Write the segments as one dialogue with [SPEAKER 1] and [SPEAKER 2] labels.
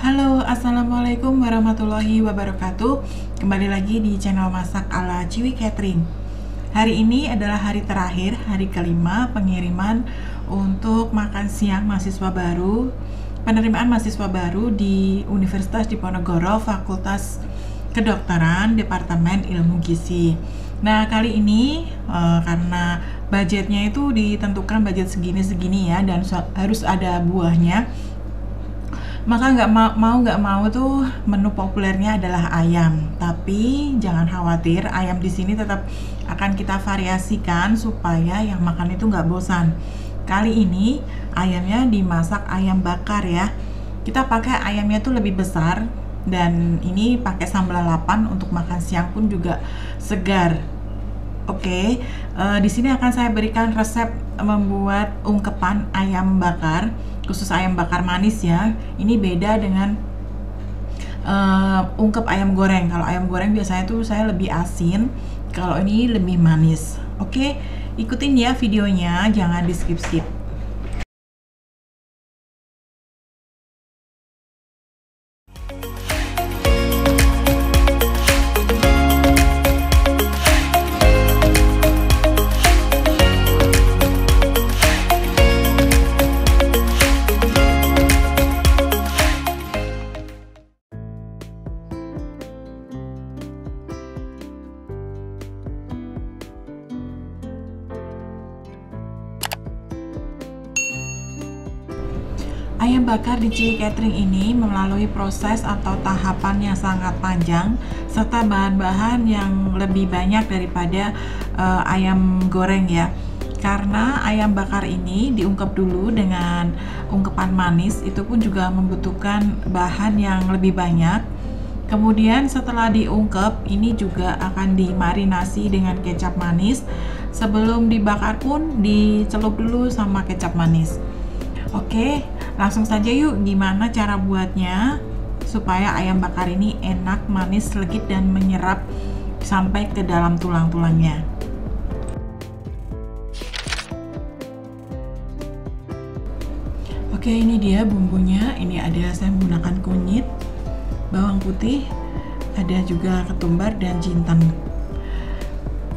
[SPEAKER 1] Halo, assalamualaikum warahmatullahi wabarakatuh. Kembali lagi di channel masak ala Ciwi Catering. Hari ini adalah hari terakhir, hari kelima pengiriman untuk makan siang mahasiswa baru, penerimaan mahasiswa baru di Universitas Diponegoro, Fakultas Kedokteran, Departemen Ilmu Gizi. Nah, kali ini karena budgetnya itu ditentukan budget segini-segini ya, dan harus ada buahnya, maka nggak mau tuh menu populernya adalah ayam. Tapi jangan khawatir, ayam di sini tetap akan kita variasikan supaya yang makan itu nggak bosan. Kali ini ayamnya dimasak ayam bakar ya. Kita pakai ayamnya tuh lebih besar, dan ini pakai sambal lalapan. Untuk makan siang pun juga segar. Oke, di sini akan saya berikan resep membuat ungkepan ayam bakar, khusus ayam bakar manis ya. Ini beda dengan ungkep ayam goreng. Kalau ayam goreng biasanya tuh saya lebih asin, kalau ini lebih manis. Oke, ikutin ya videonya, jangan di skip-skip. Ayam bakar di Ciwi Catering ini melalui proses atau tahapan yang sangat panjang serta bahan-bahan yang lebih banyak daripada ayam goreng ya. Karena ayam bakar ini diungkep dulu dengan ungkepan manis, itu pun juga membutuhkan bahan yang lebih banyak. Kemudian setelah diungkep, ini juga akan dimarinasi dengan kecap manis. Sebelum dibakar pun dicelup dulu sama kecap manis. Oke, langsung saja yuk gimana cara buatnya supaya ayam bakar ini enak, manis, legit, dan menyerap sampai ke dalam tulang-tulangnya. Oke, ini dia bumbunya. Ini ada, saya menggunakan kunyit, bawang putih, ada juga ketumbar dan jinten.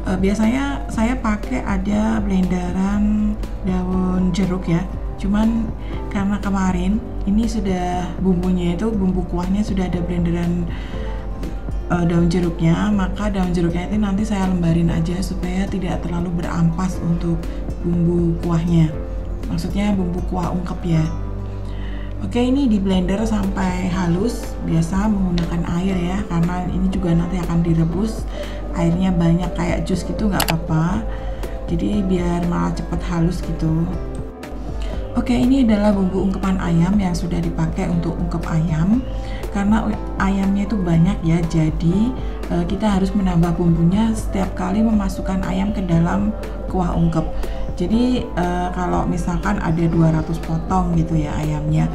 [SPEAKER 1] Biasanya saya pakai ada blenderan daun jeruk ya. Cuman karena kemarin ini sudah bumbunya itu, bumbu kuahnya sudah ada blenderan daun jeruknya, maka daun jeruknya itu nanti saya lembarin aja supaya tidak terlalu berampas untuk bumbu kuahnya. Maksudnya bumbu kuah ungkep ya. Oke, ini di blender sampai halus, biasa menggunakan air ya, karena ini juga nanti akan direbus. Airnya banyak kayak jus gitu nggak apa-apa, jadi biar malah cepet halus gitu. Oke, ini adalah bumbu ungkepan ayam yang sudah dipakai untuk ungkep ayam. Karena ayamnya itu banyak ya, jadi kita harus menambah bumbunya setiap kali memasukkan ayam ke dalam kuah ungkep. Jadi kalau misalkan ada 200 potong gitu ya ayamnya,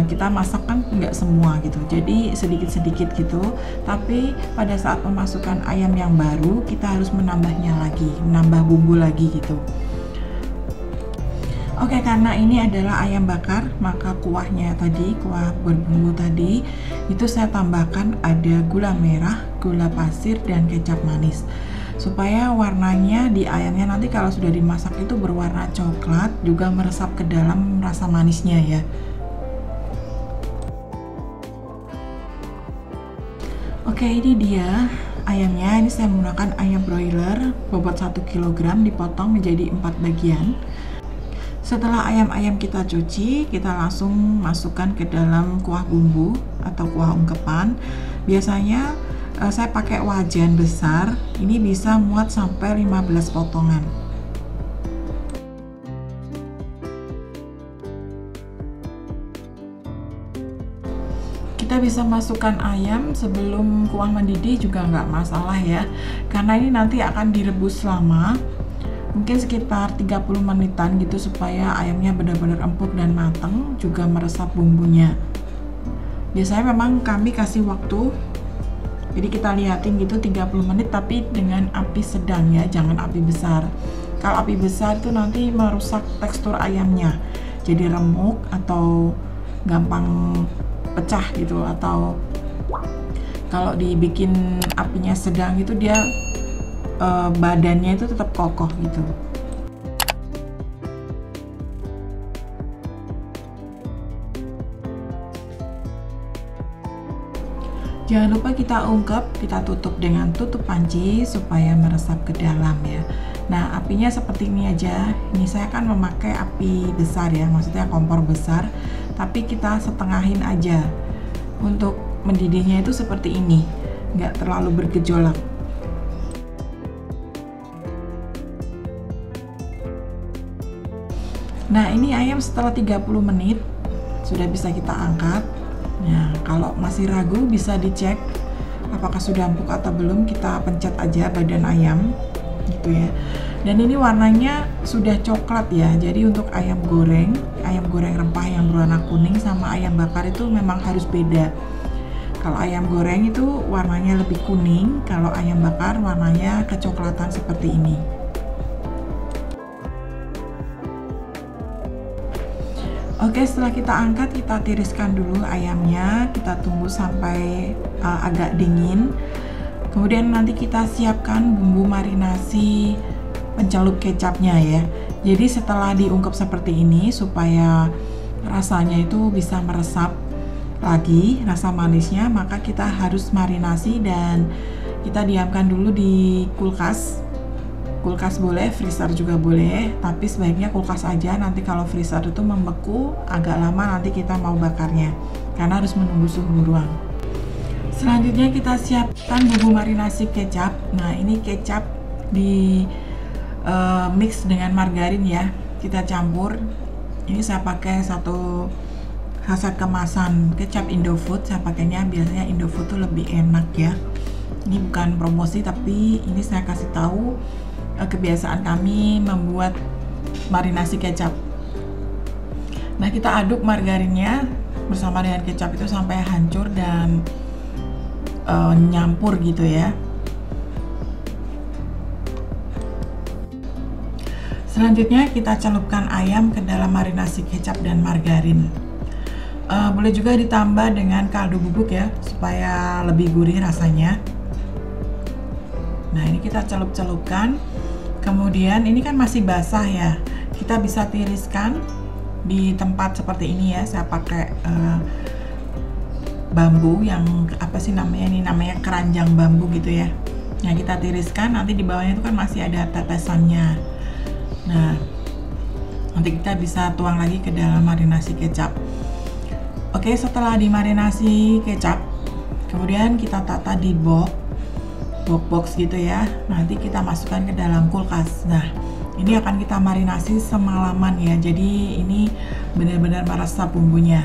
[SPEAKER 1] kita masak kan nggak semua gitu, jadi sedikit-sedikit gitu. Tapi pada saat memasukkan ayam yang baru, kita harus menambahnya lagi, menambah bumbu lagi gitu. Oke, karena ini adalah ayam bakar, maka kuahnya tadi, kuah berbumbu tadi, itu saya tambahkan ada gula merah, gula pasir, dan kecap manis. Supaya warnanya di ayamnya nanti kalau sudah dimasak itu berwarna coklat, juga meresap ke dalam rasa manisnya ya. Oke, ini dia ayamnya. Ini saya menggunakan ayam broiler, bobot 1 kg, dipotong menjadi 4 bagian. Setelah ayam-ayam kita cuci, kita langsung masukkan ke dalam kuah bumbu atau kuah ungkepan. Biasanya saya pakai wajan besar, ini bisa muat sampai 15 potongan. Kita bisa masukkan ayam sebelum kuah mendidih juga nggak masalah ya, karena ini nanti akan direbus lama, mungkin sekitar 30 menitan gitu, supaya ayamnya benar-benar empuk dan matang, juga meresap bumbunya. Biasanya memang kami kasih waktu, jadi kita liatin gitu 30 menit, tapi dengan api sedang ya, jangan api besar. Kalau api besar itu nanti merusak tekstur ayamnya, jadi remuk atau gampang pecah gitu, atau kalau dibikin apinya sedang itu dia badannya itu tetap kokoh gitu. Jangan lupa kita ungkep, kita tutup dengan tutup panci supaya meresap ke dalam ya. Nah, apinya seperti ini aja. Ini saya kan memakai api besar ya, maksudnya kompor besar, tapi kita setengahin aja. Untuk mendidihnya itu seperti ini, nggak terlalu bergejolak. Nah, ini ayam setelah 30 menit sudah bisa kita angkat. Nah, kalau masih ragu bisa dicek apakah sudah empuk atau belum, kita pencet aja badan ayam gitu ya. Dan ini warnanya sudah coklat ya. Jadi untuk ayam goreng rempah yang berwarna kuning sama ayam bakar itu memang harus beda. Kalau ayam goreng itu warnanya lebih kuning, kalau ayam bakar warnanya kecoklatan seperti ini. Oke, setelah kita angkat, kita tiriskan dulu ayamnya, kita tunggu sampai agak dingin. Kemudian nanti kita siapkan bumbu marinasi pencelup kecapnya ya. Jadi setelah diungkep seperti ini, supaya rasanya itu bisa meresap lagi rasa manisnya, maka kita harus marinasi dan kita diamkan dulu di kulkas. Kulkas boleh, freezer juga boleh, tapi sebaiknya kulkas aja. Nanti kalau freezer itu membeku agak lama, nanti kita mau bakarnya karena harus menunggu suhu ruang. Selanjutnya kita siapkan bumbu marinasi kecap. Nah, ini kecap di mix dengan margarin ya, kita campur. Ini saya pakai 1 saset kemasan kecap Indofood. Saya pakainya biasanya Indofood tuh lebih enak ya. Ini bukan promosi, tapi ini saya kasih tahu kebiasaan kami membuat marinasi kecap. Nah, kita aduk margarinnya bersama dengan kecap itu sampai hancur dan nyampur gitu ya. Selanjutnya kita celupkan ayam ke dalam marinasi kecap dan margarin. Boleh juga ditambah dengan kaldu bubuk ya, supaya lebih gurih rasanya. Nah, ini kita celup-celupkan. Kemudian ini kan masih basah ya, kita bisa tiriskan di tempat seperti ini ya. Saya pakai bambu yang apa sih namanya, ini namanya keranjang bambu gitu ya. Nah, kita tiriskan, nanti di bawahnya itu kan masih ada tetesannya. Nah, nanti kita bisa tuang lagi ke dalam marinasi kecap. Oke, setelah dimarinasi kecap, kemudian kita tata di box gitu ya. Nanti kita masukkan ke dalam kulkas. Nah, ini akan kita marinasi semalaman ya. Jadi ini benar-benar meresap bumbunya.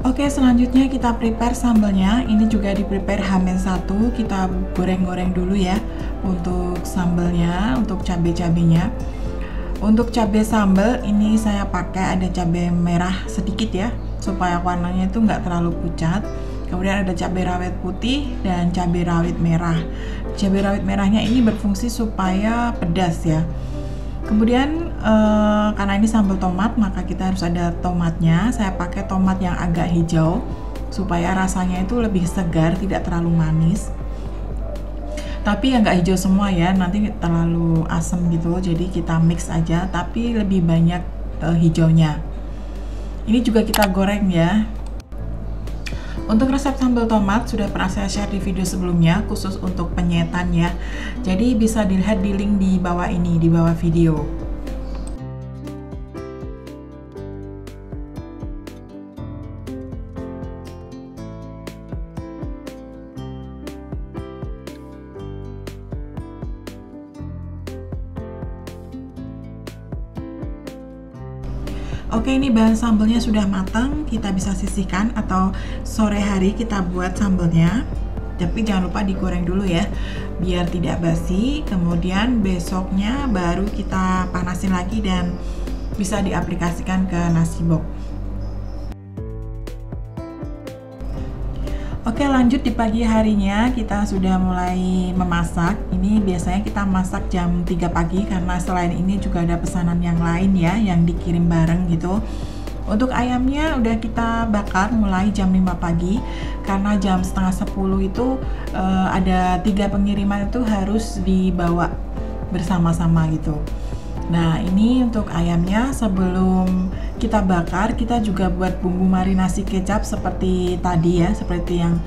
[SPEAKER 1] Oke, selanjutnya kita prepare sambelnya. Ini juga di prepare H-1, kita goreng-goreng dulu ya untuk sambelnya, untuk cabai-cabainya. Untuk cabai sambal ini saya pakai ada cabai merah sedikit ya, supaya warnanya itu nggak terlalu pucat. Kemudian ada cabai rawit putih dan cabai rawit merah. Cabai rawit merahnya ini berfungsi supaya pedas ya. Kemudian karena ini sambal tomat, maka kita harus ada tomatnya. Saya pakai tomat yang agak hijau supaya rasanya itu lebih segar, tidak terlalu manis. Tapi yang nggak hijau semua ya, nanti terlalu asam gitu. Jadi kita mix aja, tapi lebih banyak hijaunya. Ini juga kita goreng ya. Untuk resep sambal tomat sudah pernah saya share di video sebelumnya, khusus untuk penyetan ya. Jadi bisa dilihat di link di bawah ini, di bawah video. Oke, ini bahan sambelnya sudah matang, kita bisa sisihkan atau sore hari kita buat sambelnya. Tapi jangan lupa digoreng dulu ya, biar tidak basi. Kemudian besoknya baru kita panasin lagi dan bisa diaplikasikan ke nasi bok. Oke, lanjut di pagi harinya kita sudah mulai memasak. Ini biasanya kita masak jam 3 pagi karena selain ini juga ada pesanan yang lain ya yang dikirim bareng gitu. Untuk ayamnya udah kita bakar mulai jam 5 pagi karena jam setengah 10 itu ada 3 pengiriman itu harus dibawa bersama-sama gitu. Nah, ini untuk ayamnya. Sebelum kita bakar, kita juga buat bumbu marinasi kecap seperti tadi ya, seperti yang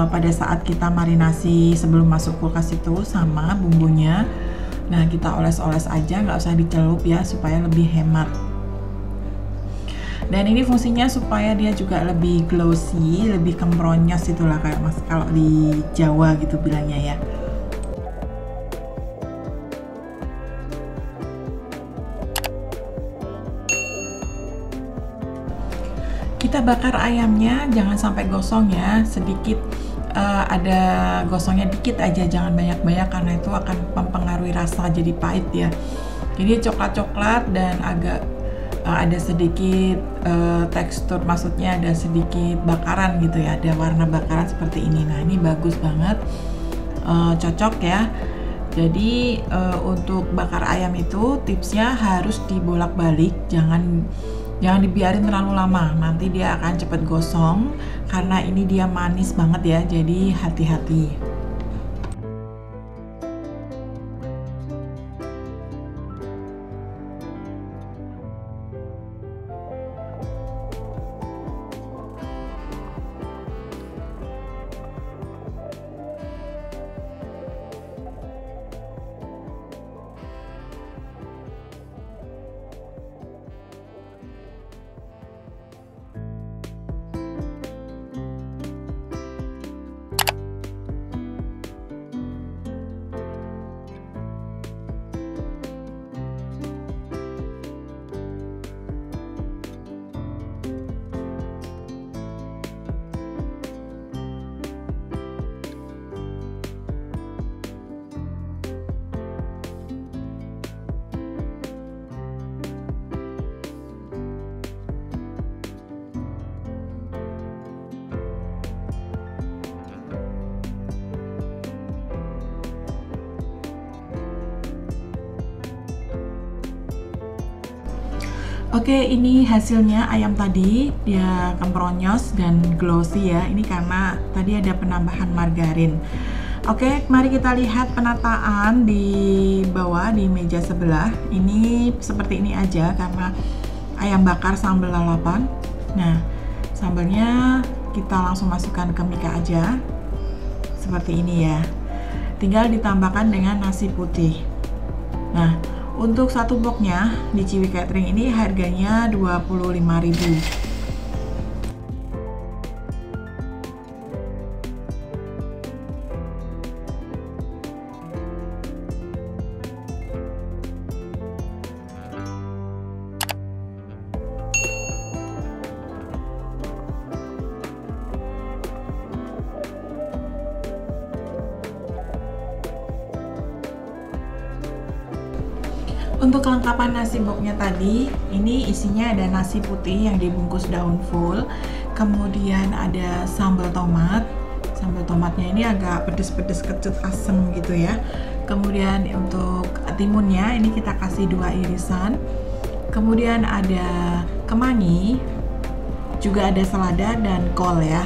[SPEAKER 1] pada saat kita marinasi sebelum masuk kulkas itu sama bumbunya. Nah, kita oles-oles aja, nggak usah dicelup ya, supaya lebih hemat. Dan ini fungsinya supaya dia juga lebih glossy, lebih kempronyos itulah kayak mas kalau di Jawa gitu bilangnya ya. Kita bakar ayamnya jangan sampai gosong ya, sedikit ada gosongnya dikit aja, jangan banyak-banyak karena itu akan mempengaruhi rasa jadi pahit ya. Jadi coklat-coklat dan agak ada sedikit tekstur, maksudnya ada sedikit bakaran gitu ya, ada warna bakaran seperti ini. Nah, ini bagus banget, cocok ya. Jadi untuk bakar ayam itu tipsnya harus dibolak-balik, jangan dibiarin terlalu lama, nanti dia akan cepet gosong karena ini dia manis banget ya, jadi hati-hati. Oke, ini hasilnya ayam tadi, dia kempronyos dan glossy ya. Ini karena tadi ada penambahan margarin. Oke, mari kita lihat penataan di bawah di meja sebelah. Ini seperti ini aja karena ayam bakar sambal lalapan. Nah, sambalnya kita langsung masukkan ke mika aja. Seperti ini ya. Tinggal ditambahkan dengan nasi putih. Nah, untuk satu boxnya di Ciwi Catering ini harganya 25.000. Untuk kelengkapan nasi boknya tadi, ini isinya ada nasi putih yang dibungkus daun full, kemudian ada sambal tomat. Sambal tomatnya ini agak pedes-pedes kecut asem gitu ya. Kemudian untuk timunnya ini kita kasih 2 irisan. Kemudian ada kemangi, juga ada selada dan kol ya.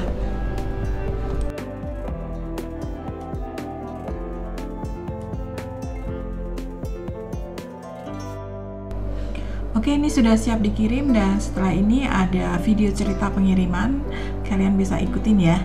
[SPEAKER 1] Oke, ini sudah siap dikirim dan setelah ini ada video cerita pengiriman, kalian bisa ikutin ya.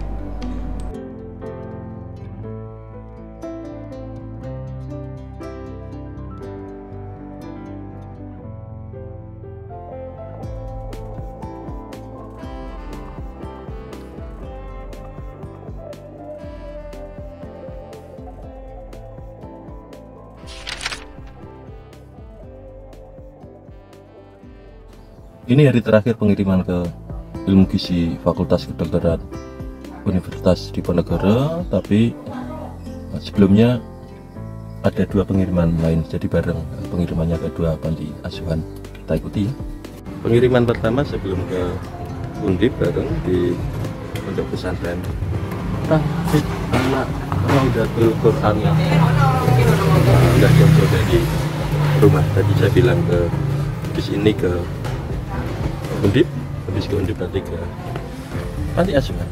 [SPEAKER 2] Ini hari terakhir pengiriman ke Ilmu Gizi Fakultas Kedokteran Universitas Diponegoro, tapi sebelumnya ada 2 pengiriman lain, jadi bareng pengirimannya ke 2 panti asuhan. Kita ikuti ya. Pengiriman pertama sebelum ke Undip bareng di Pondok Pesantren Tahfidz Anak Raudatul Quran. Udah jauh dari rumah, tadi saya bilang ke habis ini ke Undip, habis ke Undip nanti ke panti asuhan.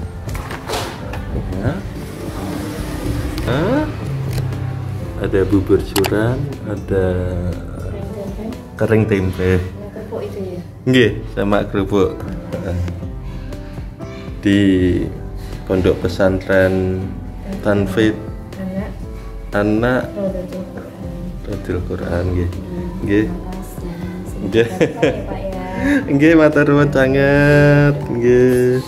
[SPEAKER 2] Ya. Ada bubur suran, ada kering tempe.
[SPEAKER 3] Kerupuk itu ya?
[SPEAKER 2] Nggih, sama kerupuk. Di Pondok Pesantren Tahfidz Anak Raudatul Quran nggih. Nggih. Nggih. Nggih, matur nuwun sanget. Nggih.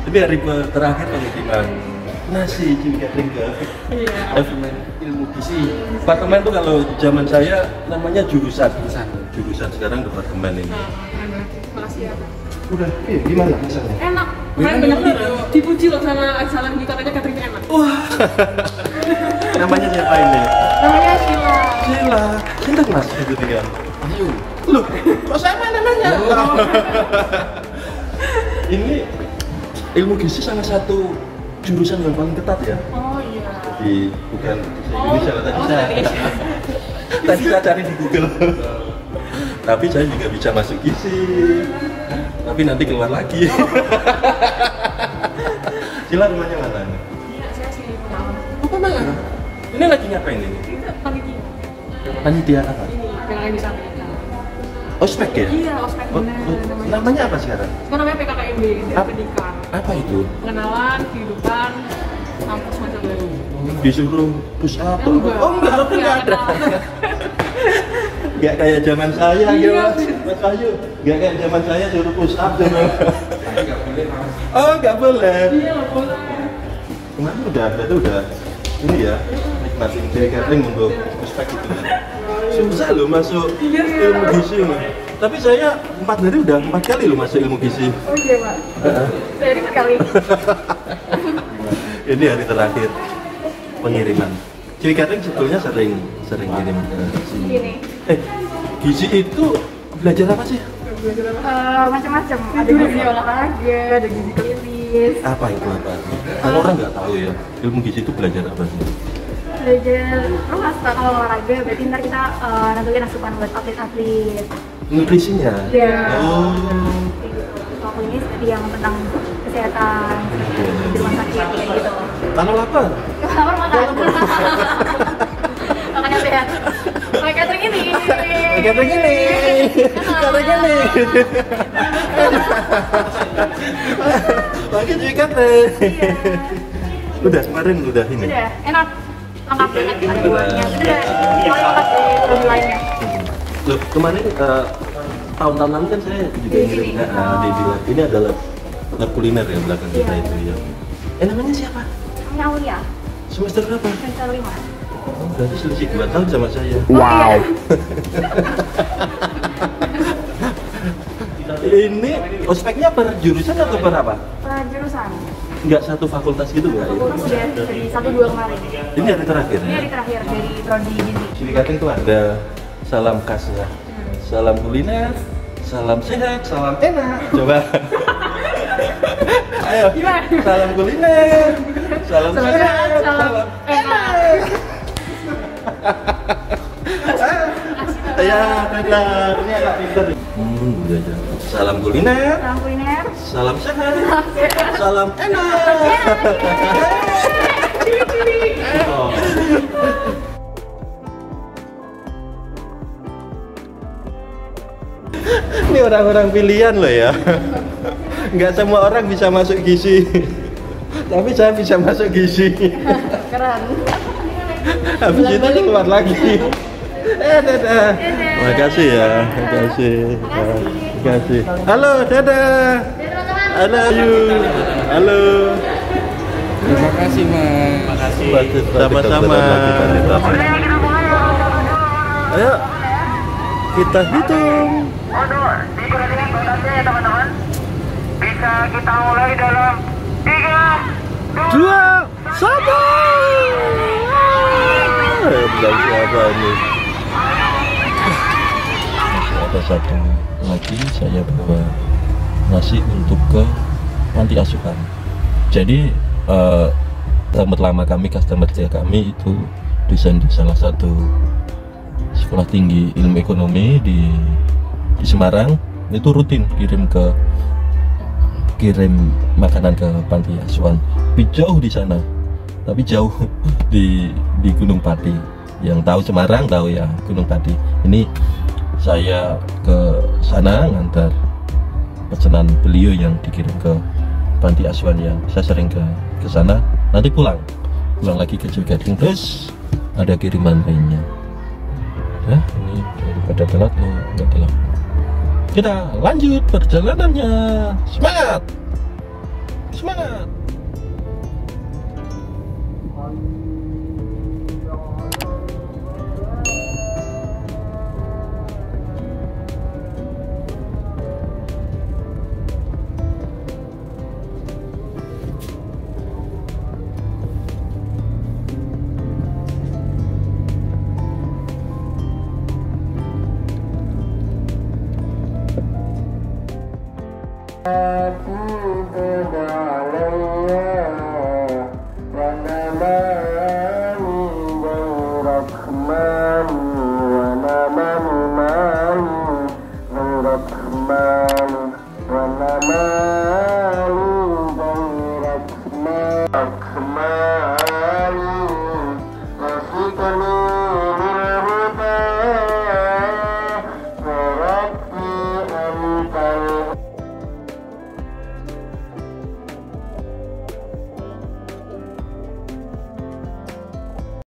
[SPEAKER 2] Ini hari terakhir pengiriman nasi cumi catering ke Departemen Ilmu Gizi. Departemen itu kalau zaman saya namanya jurusan. Jurusan sekarang departemen ini.
[SPEAKER 3] Makasih ya.
[SPEAKER 2] Udah, gimana masalahnya?
[SPEAKER 3] Enak. Kemarin banyak dipuji loh sama Lagi, katanya cateringnya enak.
[SPEAKER 2] Wah. Namanya siapa ini?
[SPEAKER 3] Namanya Sheila.
[SPEAKER 2] Sheila. Cinta Mas itu dia. Ayo. Loh, kok sama namanya? Ini ilmu gizi salah satu jurusan yang paling ketat ya.
[SPEAKER 3] Oh iya.
[SPEAKER 2] Jadi bukan ini salah tadi saya cari di Google. Tapi saya juga bisa masuk gizi. Tapi nanti keluar lagi. Sheila rumahnya mana?
[SPEAKER 3] Iya, saya sih Pemalang.
[SPEAKER 2] Oh, Pemalang. Ini lagi ngapain ini?
[SPEAKER 3] Ini panitia.
[SPEAKER 2] Panitia apa?
[SPEAKER 3] Ini yang lagi di samping.
[SPEAKER 2] Ospek ya?
[SPEAKER 3] Iya, ospek benar
[SPEAKER 2] Namanya apa sekarang?
[SPEAKER 3] Sekarang namanya PKKMB, pendidikan.
[SPEAKER 2] Apa itu?
[SPEAKER 3] Pengenalan kehidupan kampus masa baru.
[SPEAKER 2] Disuruh push up?
[SPEAKER 3] Enggak.
[SPEAKER 2] Oh enggak ada. Enggak kayak zaman saya gitu Mas Wahyu. Enggak kayak zaman saya suruh push up dulu. Enggak boleh Mas. Oh enggak boleh.
[SPEAKER 3] Iya nggak boleh.
[SPEAKER 2] Kemarin udah ini ya, nikmatin jadi catering untuk ospek itu. Susah loh masuk ilmu gizi. Tapi saya 4 hari udah 4 kali loh masuk ilmu gizi.
[SPEAKER 3] Oh iya Pak. Saya ini sekali.
[SPEAKER 2] Ini hari terakhir pengiriman. Ciwi catering sebetulnya sering ngirim ke sini.
[SPEAKER 3] Gini.
[SPEAKER 2] Gizi itu belajar apa sih?
[SPEAKER 3] Macam-macam. Ada gizi olahraga, ada gizi klinis.
[SPEAKER 2] Apa itu apa? Kalau orang nggak tahu ya, ilmu gizi itu belajar apa sih?
[SPEAKER 4] Belajar luas. Kalau olahraga berarti ntar kita nentuin asupan buat atlet-atlet.
[SPEAKER 2] Nutrisinya?
[SPEAKER 4] Iya.
[SPEAKER 2] Oh.
[SPEAKER 4] Kalau klinis berarti yang tentang kesehatan di rumah sakit kayak gitu.
[SPEAKER 2] Kalau lapar?
[SPEAKER 4] Lapar makan. Makanya sehat. Pakai catering ini.
[SPEAKER 2] Catering ini. Catering ini. Pakai ciwi catering. Udah kemarin udah ini.
[SPEAKER 4] Udah enak. Lengkap banget ada buahnya. Udah paling lengkap dari produk lainnya.
[SPEAKER 2] Loh, kemarin tahun-tahun lalu kan saya juga ngirim ini adalah lab kuliner ya belakang kita itu ya. Namanya siapa?
[SPEAKER 4] Namanya Aulia.
[SPEAKER 2] Semester berapa?
[SPEAKER 4] Semester 5.
[SPEAKER 2] Oh, berarti selisih 2 tahun sama saya.
[SPEAKER 4] Wow.
[SPEAKER 2] Ini ospeknya per jurusan atau per apa?
[SPEAKER 4] Jurusan.
[SPEAKER 2] Enggak satu fakultas gitu nggak?
[SPEAKER 4] Fakultas udah dari 1-2 kemarin.
[SPEAKER 2] Ini hari terakhir
[SPEAKER 4] Ini
[SPEAKER 2] ya?
[SPEAKER 4] hari terakhir dari prodi gizi.
[SPEAKER 2] Ciwi catering tuh ada salam khasnya, salam kuliner, salam sehat, salam enak. Coba. Ayo. Salam kuliner, salam sehat, salam enak. Ya, benar. Ini agak pintar. Salam kuliner.
[SPEAKER 4] Salam kuliner.
[SPEAKER 2] Salam sehat. Salam enak. Oh. Ini orang-orang pilihan loh ya. Nggak semua orang bisa masuk gizi. Tapi saya bisa masuk gizi.
[SPEAKER 4] Keren.
[SPEAKER 2] Habis itu keluar lagi. Dadah. Makasih ya. Makasih. Halo, dadah. Halo, Ayu. Halo.
[SPEAKER 5] Terima kasih, Mas.
[SPEAKER 2] Sama-sama. Ayo kita hitung.
[SPEAKER 5] Untuk diperhatikan batasnya ya teman-teman. Bisa kita mulai dalam 3,
[SPEAKER 2] 2, 1. Bilang siapa ini? Masih ada satu lagi, saya bawa nasi untuk ke panti asuhan. Jadi tempat lama kami, customer setia kami itu dosen di salah satu sekolah tinggi ilmu ekonomi di Semarang. Itu rutin kirim makanan ke panti asuhan. Tapi jauh di sana, tapi jauh di Gunung Pati. Yang tahu Semarang tahu ya Gunung Pati. Ini saya ke sana ngantar pesanan beliau yang dikirim ke panti asuhan yang saya sering ke sana. Nanti pulang lagi ke Jogading, terus ada kiriman lainnya. Ya, ini daripada telat, nggak telat. Kita lanjut perjalanannya. Semangat! Semangat!
[SPEAKER 5] Come on.